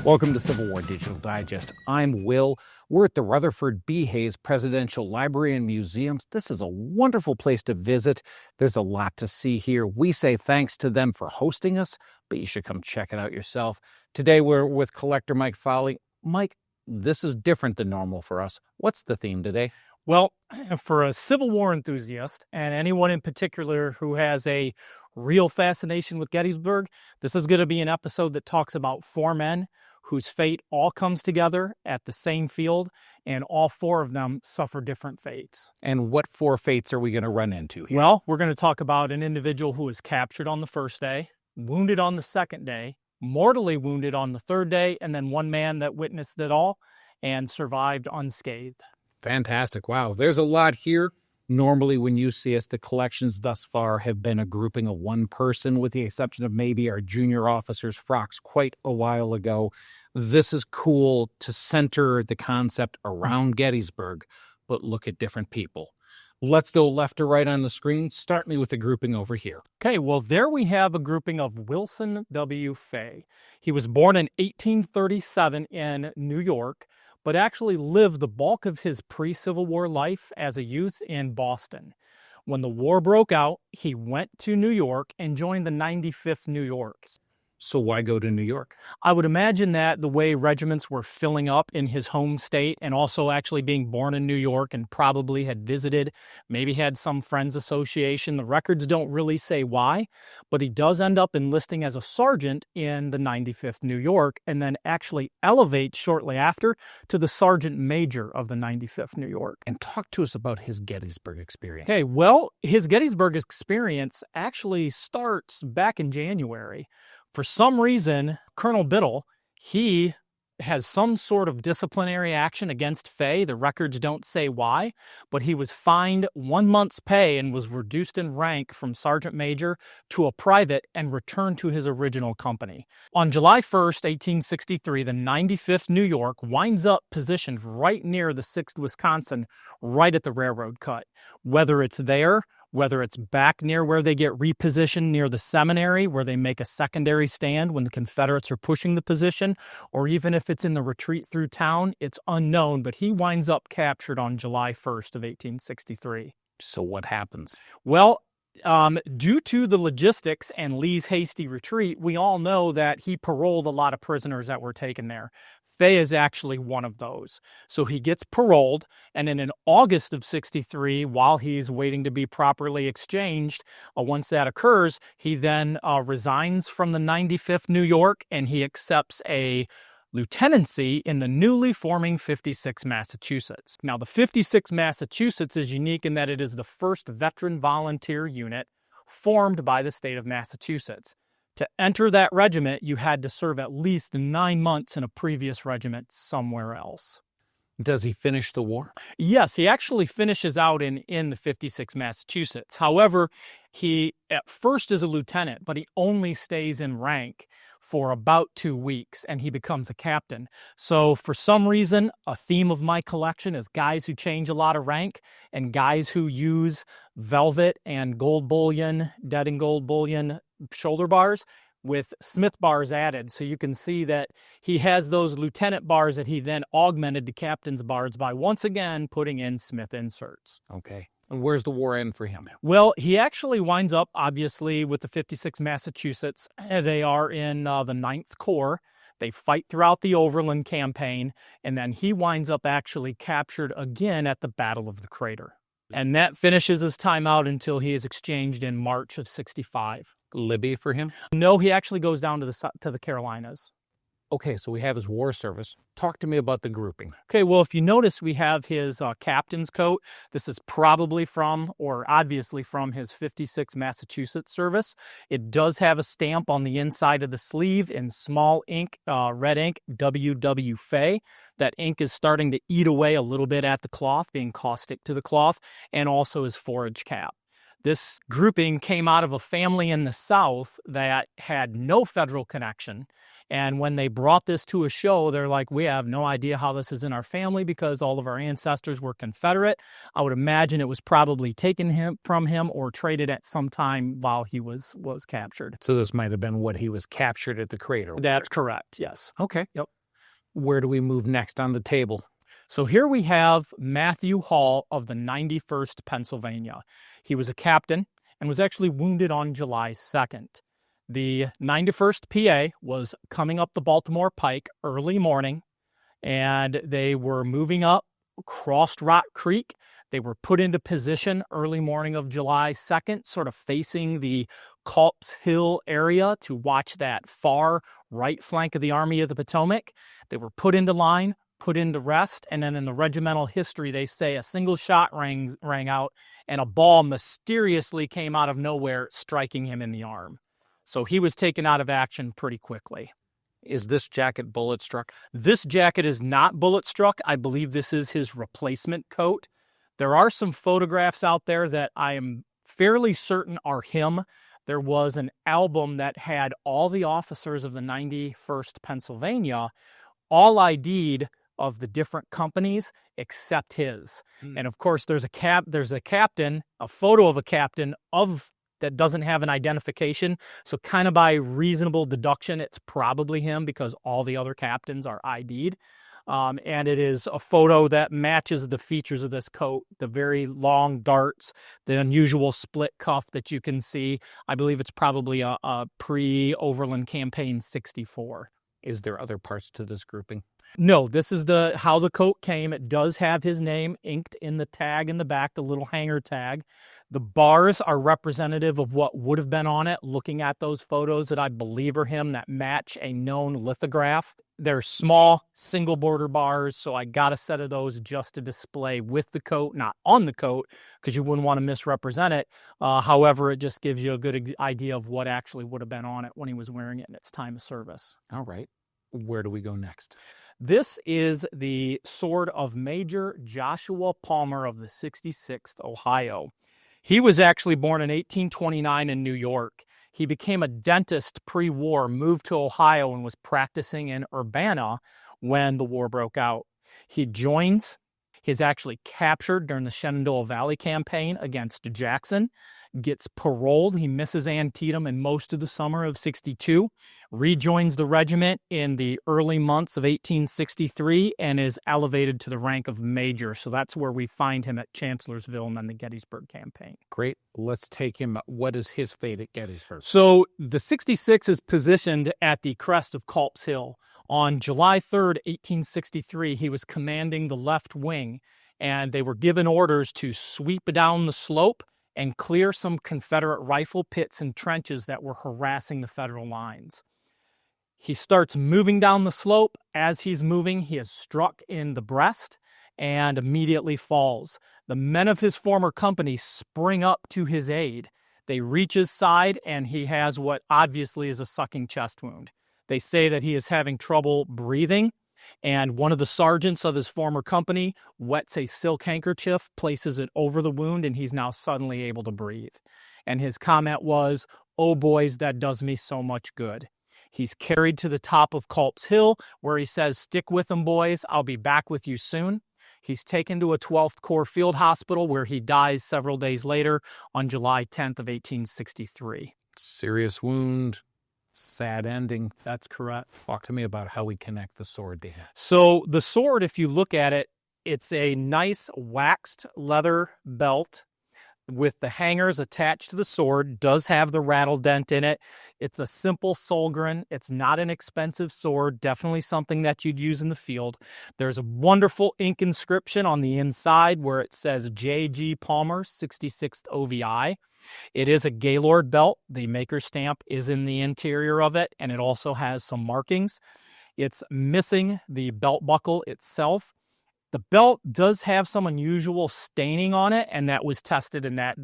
Welcome to Civil War Digital Digest. I'm Will. We're at the Rutherford B. Hayes Presidential Library and Museums. This is a wonderful place to visit. There's a lot to see here. We say thanks to them for hosting us, but you should come check it out yourself. Today we're with collector Mike Fahle. Mike, this is different than normal for us. What's the theme today? Well, for a Civil War enthusiast and anyone in particular who has a real fascination with Gettysburg, this is going to be an episode that talks about four men whose fate all comes together at the same field, and all four of them suffer different fates. And what four fates are we going to run into here? Well, we're going to talk about an individual who was captured on the first day, wounded on the second day, mortally wounded on the third day, and then one man that witnessed it all and survived unscathed. Fantastic. Wow. There's a lot here. Normally, when you see us, the collections thus far have been a grouping of one person, with the exception of maybe our junior officers' frocks quite a while ago. This is cool to center the concept around Gettysburg, but look at different people. Let's go left to right on the screen. Start me with the grouping over here. Okay, well, there we have a grouping of Wilson W. Fay. He was born in 1837 in New York, but actually lived the bulk of his pre-Civil War life as a youth in Boston. When the war broke out, he went to New York and joined the 95th New York. So why go to New York? I would imagine that the way regiments were filling up in his home state, and also actually being born in New York and probably had visited, maybe had some friends association. The records don't really say why, but he does end up enlisting as a sergeant in the 95th New York, and then actually elevates shortly after to the sergeant major of the 95th New York. And talk to us about his Gettysburg experience. Okay, well, his Gettysburg experience actually starts back in January. For some reason, Colonel Biddle, he has some sort of disciplinary action against Fay. The records don't say why, but he was fined 1 month's pay and was reduced in rank from sergeant major to a private and returned to his original company. On July 1st, 1863, the 95th New York winds up positioned right near the 6th Wisconsin, right at the railroad cut. Whether it's there, whether it's back near where they get repositioned near the seminary, where they make a secondary stand when the Confederates are pushing the position, or even if it's in the retreat through town, it's unknown, but he winds up captured on July 1st of 1863. So what happens? Well, due to the logistics and Lee's hasty retreat, we all know that he paroled a lot of prisoners that were taken there. Fay is actually one of those. So he gets paroled, and then in August of 63, while he's waiting to be properly exchanged, once that occurs, he then resigns from the 95th New York, and he accepts a lieutenancy in the newly forming 56 Massachusetts. Now, the 56 Massachusetts is unique in that it is the first veteran volunteer unit formed by the state of Massachusetts. To enter that regiment, you had to serve at least 9 months in a previous regiment somewhere else. Does he finish the war? Yes, he actually finishes out in the 56 Massachusetts. However, he at first is a lieutenant, but he only stays in rank for about 2 weeks, and he becomes a captain. So for some reason, a theme of my collection is guys who change a lot of rank and guys who use velvet and gold bullion, dead and gold bullion shoulder bars with Smith bars added. So you can see that he has those lieutenant bars that he then augmented to captain's bars by once again putting in Smith inserts. Okay. And where's the war end for him? Well, he actually winds up, obviously, with the 56 Massachusetts. They are in the 9th Corps. They fight throughout the Overland campaign, and then he winds up actually captured again at the Battle of the Crater. And that finishes his time out until he is exchanged in March of 65. Libby for him? No, he actually goes down to the Carolinas. Okay, so we have his war service. Talk to me about the grouping. Okay, well, if you notice, we have his captain's coat. This is probably from, or obviously from, his 56 Massachusetts service. It does have a stamp on the inside of the sleeve in small ink, red ink, W Fay. That ink is starting to eat away a little bit at the cloth, being caustic to the cloth, and also his forage cap. This grouping came out of a family in the South that had no federal connection, And when they brought this to a show, they're like, we have no idea how this is in our family because all of our ancestors were Confederate. I would imagine it was probably taken from him or traded at some time while he was captured. So this might have been what he was captured at the crater. That's correct, yes. Okay. Yep. Where do we move next on the table? So here we have Matthew Hall of the 91st Pennsylvania. He was a captain and was actually wounded on July 2nd. The 91st PA was coming up the Baltimore Pike early morning, and they were moving up, crossed Rock Creek. They were put into position early morning of July 2nd, sort of facing the Culp's Hill area to watch that far right flank of the Army of the Potomac. They were put into line, put into rest, and then in the regimental history, they say a single shot rang out, and a ball mysteriously came out of nowhere, striking him in the arm. So he was taken out of action pretty quickly. Is this jacket bullet struck? This jacket is not bullet struck. I believe this is his replacement coat. There are some photographs out there that I am fairly certain are him. There was an album that had all the officers of the 91st Pennsylvania, all ID'd of the different companies except his. And of course, there's a captain, a photo of a captain that doesn't have an identification. So kind of by reasonable deduction, it's probably him because all the other captains are ID'd. And it is a photo that matches the features of this coat, the very long darts, the unusual split cuff that you can see. I believe it's probably a pre-Overland Campaign 64. Is there other parts to this grouping? No, this is how the coat came. It does have his name inked in the tag in the back, the little hanger tag. The bars are representative of what would have been on it, looking at those photos that I believe are him that match a known lithograph. They're small, single border bars, so I got a set of those just to display with the coat, not on the coat, because you wouldn't want to misrepresent it. However, it just gives you a good idea of what actually would have been on it when he was wearing it in its time of service. All right. Where do we go next? This is the sword of Major Joshua Palmer of the 66th Ohio. He was actually born in 1829 in New York. He became a dentist pre-war, moved to Ohio, and was practicing in Urbana when the war broke out. He's actually captured during the Shenandoah Valley campaign against Jackson, gets paroled. He misses Antietam in most of the summer of 62, rejoins the regiment in the early months of 1863, and is elevated to the rank of major. So that's where we find him at Chancellorsville and then the Gettysburg campaign. Great. Let's take him. What is his fate at Gettysburg? So the 66 is positioned at the crest of Culp's Hill. On July 3rd, 1863, he was commanding the left wing, and they were given orders to sweep down the slope and clear some Confederate rifle pits and trenches that were harassing the Federal lines. He starts moving down the slope. As he's moving, he is struck in the breast and immediately falls. The men of his former company spring up to his aid. They reach his side, and he has what obviously is a sucking chest wound. They say that he is having trouble breathing, and one of the sergeants of his former company wets a silk handkerchief, places it over the wound, and he's now suddenly able to breathe. And his comment was, "Oh boys, that does me so much good." He's carried to the top of Culp's Hill, where he says, "Stick with them, boys. I'll be back with you soon." He's taken to a 12th Corps Field Hospital, where he dies several days later on July 10th of 1863. Serious wound. Sad ending. That's correct. Talk to me about how we connect the sword to him. So the sword, if you look at it, it's a nice waxed leather belt with the hangers attached to the sword, does have the rattle dent in it. It's a simple Solgren. It's not an expensive sword, definitely something that you'd use in the field. There's a wonderful ink inscription on the inside where it says J.G. Palmer, 66th OVI. It is a Gaylord belt. The maker's stamp is in the interior of it, and it also has some markings. It's missing the belt buckle itself. The belt does have some unusual staining on it, and that was tested, and that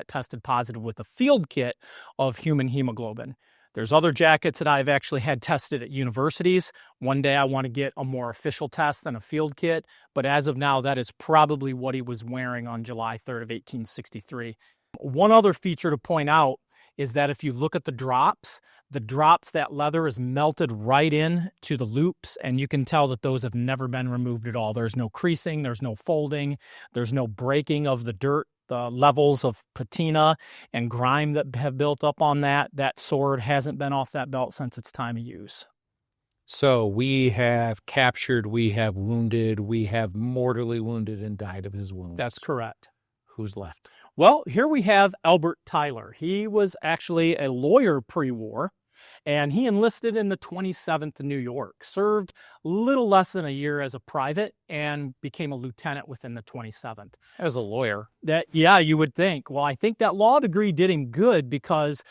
tested positive with a field kit of human hemoglobin. There's other jackets that I've actually had tested at universities. One day I want to get a more official test than a field kit, but as of now, that is probably what he was wearing on July 3rd of 1863. One other feature to point out is that if you look at the drops, that leather is melted right in to the loops, and you can tell that those have never been removed at all. There's no creasing, there's no folding, there's no breaking of the dirt, the levels of patina and grime that have built up on that. That sword hasn't been off that belt since its time of use. So we have captured, we have wounded, we have mortally wounded and died of his wounds. That's correct. Who's left? Well, here we have Albert Tyler. He was actually a lawyer pre-war, and he enlisted in the 27th New York, served a little less than a year as a private, and became a lieutenant within the 27th. As a lawyer. Yeah, you would think. Well, I think that law degree did him good, because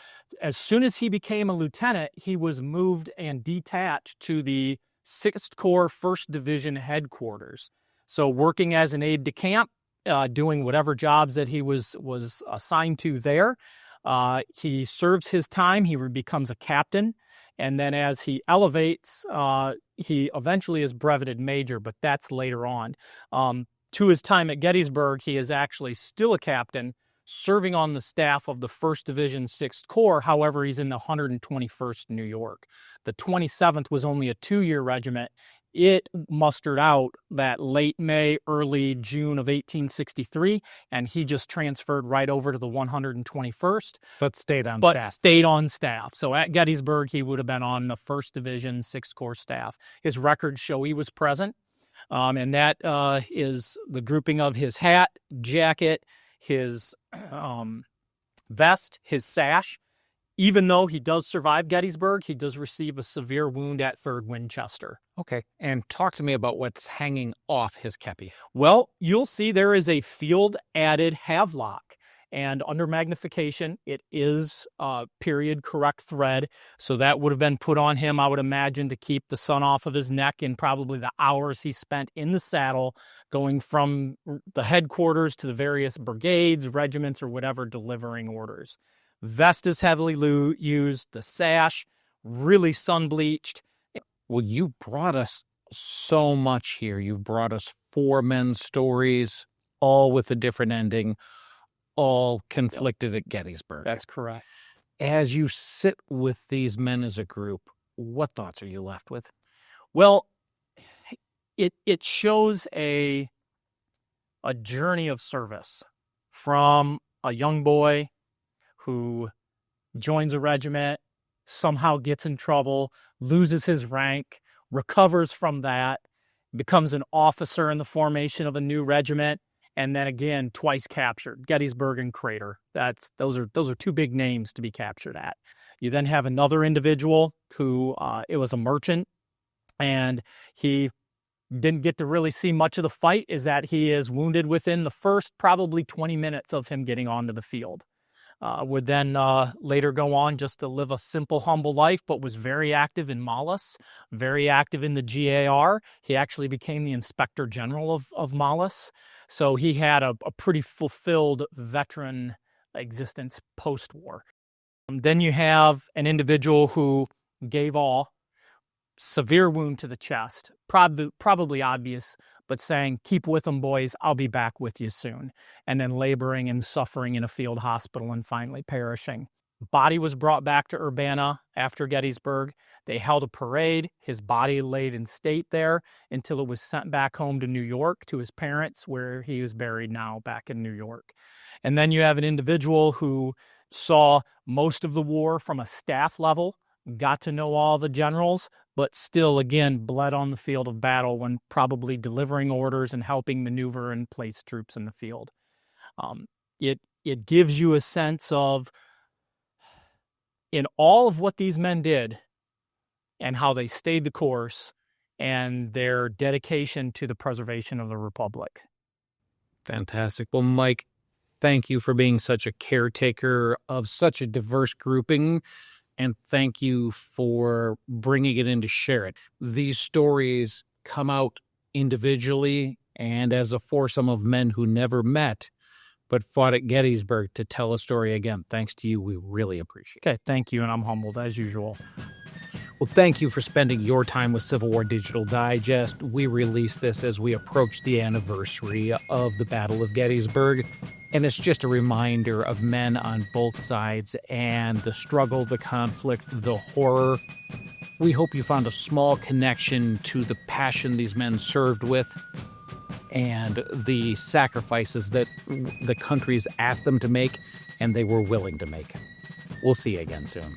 as soon as he became a lieutenant, he was moved and detached to the 6th Corps 1st Division headquarters. So working as an aide de camp, doing whatever jobs that he was assigned to there. He serves his time, he becomes a captain, and then as he elevates, he eventually is breveted major, but that's later on. To his time at Gettysburg, he is actually still a captain, serving on the staff of the 1st Division 6th Corps. However, he's in the 121st New York. The 27th was only a 2-year regiment. It mustered out that late May, early June of 1863, and he just transferred right over to the 121st. But stayed on staff. So at Gettysburg, he would have been on the 1st Division, 6th Corps staff. His records show he was present, and that is the grouping of his hat, jacket, his vest, his sash. Even though he does survive Gettysburg, he does receive a severe wound at 3rd Winchester. Okay, and talk to me about what's hanging off his kepi. Well, you'll see there is a field-added havelock, and under magnification, it is period correct thread, so that would have been put on him, I would imagine, to keep the sun off of his neck in probably the hours he spent in the saddle, going from the headquarters to the various brigades, regiments, or whatever, delivering orders. Vest is heavily used, the sash, really sun-bleached. Well, you brought us so much here. You've brought us 4 men's stories, all with a different ending, all conflicted at Gettysburg. That's correct. As you sit with these men as a group, what thoughts are you left with? Well, it shows a journey of service from a young boy who joins a regiment, somehow gets in trouble, loses his rank, recovers from that, becomes an officer in the formation of a new regiment, and then again twice captured, Gettysburg and Crater. Those are 2 big names to be captured at. You then have another individual who it was a merchant, and he didn't get to really see much of the fight, is that he is wounded within the first probably 20 minutes of him getting onto the field. Would then later go on just to live a simple, humble life, but was very active in Mollis, very active in the GAR. He actually became the Inspector General of Mollis. So he had a pretty fulfilled veteran existence post-war. Then you have an individual who gave all, severe wound to the chest, probably obvious, but saying, "Keep with them, boys, I'll be back with you soon," and then laboring and suffering in a field hospital and finally perishing. Body was brought back to Urbana after Gettysburg. They held a parade. His body laid in state there until it was sent back home to New York to his parents, where he is buried now back in New York. And then you have an individual who saw most of the war from a staff level, got to know all the generals, but still, again, bled on the field of battle when probably delivering orders and helping maneuver and place troops in the field. It gives you a sense of, in all of what these men did and how they stayed the course and their dedication to the preservation of the Republic. Fantastic. Well, Mike, thank you for being such a caretaker of such a diverse grouping. And thank you for bringing it in to share it. These stories come out individually and as a foursome of men who never met, but fought at Gettysburg to tell a story again. Thanks to you, we really appreciate it. Okay, thank you, and I'm humbled as usual. Well, thank you for spending your time with Civil War Digital Digest. We release this as we approach the anniversary of the Battle of Gettysburg. And it's just a reminder of men on both sides and the struggle, the conflict, the horror. We hope you found a small connection to the passion these men served with and the sacrifices that the countries asked them to make and they were willing to make. We'll see you again soon.